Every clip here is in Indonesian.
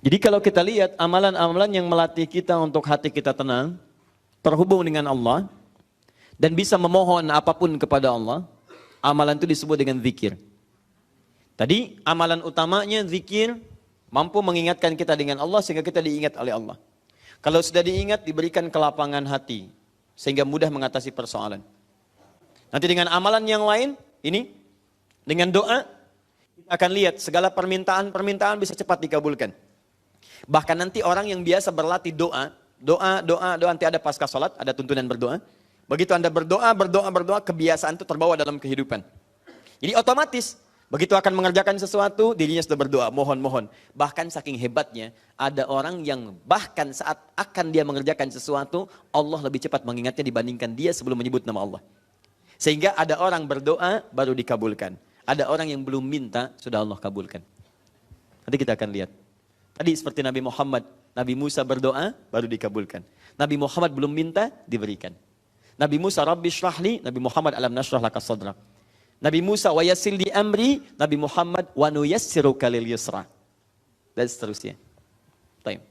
Jadi kalau kita lihat amalan-amalan yang melatih kita untuk hati kita tenang, terhubung dengan Allah, dan bisa memohon apapun kepada Allah, amalan itu disebut dengan zikir. Tadi amalan utamanya zikir, mampu mengingatkan kita dengan Allah sehingga kita diingat oleh Allah. Kalau sudah diingat, diberikan kelapangan hati, sehingga mudah mengatasi persoalan. Nanti dengan amalan yang lain, ini, dengan doa, kita akan lihat segala permintaan-permintaan bisa cepat dikabulkan. Bahkan nanti orang yang biasa berlatih doa, nanti ada pasca sholat, ada tuntunan berdoa. Begitu Anda berdoa, kebiasaan itu terbawa dalam kehidupan. Jadi otomatis, begitu akan mengerjakan sesuatu, dirinya sudah berdoa, mohon. Bahkan saking hebatnya, ada orang yang bahkan saat akan dia mengerjakan sesuatu, Allah lebih cepat mengingatnya dibandingkan dia sebelum menyebut nama Allah. Sehingga ada orang berdoa, baru dikabulkan. Ada orang yang belum minta, sudah Allah kabulkan. Nanti kita akan lihat. Tadi seperti Nabi Muhammad, Nabi Musa berdoa, baru dikabulkan. Nabi Muhammad belum minta, diberikan. Nabi Musa, Rabbi syrahli, Nabi Muhammad, alam nashrah laka sadrak. Nabi Musa, wa yassir li amri, Nabi Muhammad, wa nuyassiruka lil yusra. Dan seterusnya. Baik.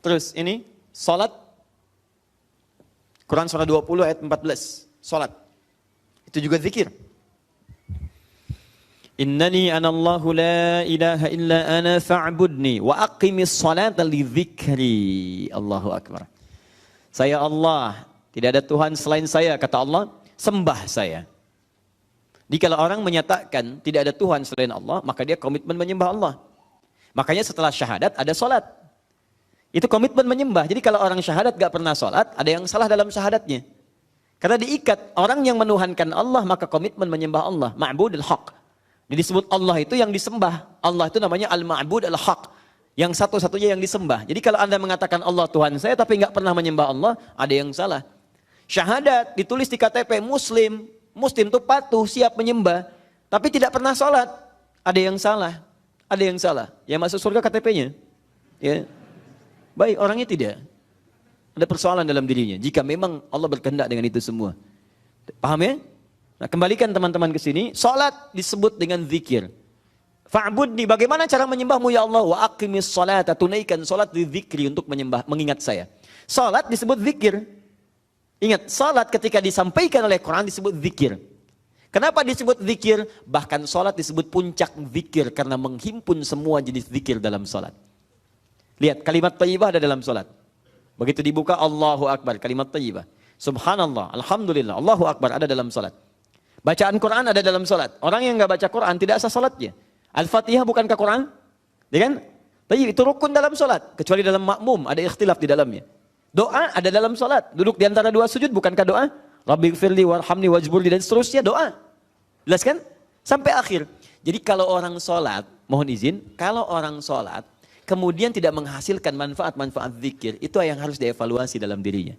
Terus ini, salat. Quran surah 20 ayat 14. Salat. Itu juga zikir. Innani anallahu la ilaha illa ana fa'budni wa aqimis salata li dzikri. Allahu akbar. Saya Allah, tidak ada Tuhan selain saya, kata Allah, sembah saya. Jadi kalau orang menyatakan tidak ada Tuhan selain Allah, maka dia komitmen menyembah Allah. Makanya setelah syahadat ada sholat. Itu komitmen menyembah. Jadi kalau orang syahadat gak pernah sholat, ada yang salah dalam syahadatnya. Karena diikat, orang yang menuhankan Allah, maka komitmen menyembah Allah. Ma'budul haq. Jadi disebut Allah itu yang disembah. Allah itu namanya al-ma'bud al-haq. Yang satu-satunya yang disembah. Jadi kalau Anda mengatakan Allah Tuhan saya, tapi nggak pernah menyembah Allah, ada yang salah. Syahadat ditulis di KTP Muslim. Muslim itu patuh, siap menyembah. Tapi tidak pernah sholat. Ada yang salah. Ada yang salah. Yang masuk surga KTP-nya. Ya. Baik, orangnya tidak. Ada persoalan dalam dirinya. Jika memang Allah berkehendak dengan itu semua. Paham ya? Nah, kembalikan teman-teman ke sini. Sholat disebut dengan zikir. Fa'budni, bagaimana cara menyembahmu ya Allah? Wa aqimis salata, tunaikan salat di zikri untuk menyembah, mengingat saya. Salat disebut zikir. Ingat, salat ketika disampaikan oleh Quran disebut zikir. Kenapa disebut zikir? Bahkan salat disebut puncak zikir karena menghimpun semua jenis zikir dalam salat. Lihat, kalimat thayyibah ada dalam salat. Begitu dibuka Allahu Akbar, kalimat thayyibah. Subhanallah, Alhamdulillah, Allahu Akbar ada dalam salat. Bacaan Quran ada dalam salat. Orang yang enggak baca Quran tidak sah salatnya. Al-Fatihah bukankah Quran? Ya kan? Tapi itu rukun dalam solat. Kecuali dalam makmum, ada ikhtilaf di dalamnya. Doa ada dalam solat. Duduk di antara dua sujud, bukankah doa? Rabbighfirli warhamni wajburli dan seterusnya doa. Jelas kan? Sampai akhir. Jadi kalau orang solat, mohon izin, kalau orang solat, kemudian tidak menghasilkan manfaat-manfaat zikir, itu yang harus dievaluasi dalam dirinya.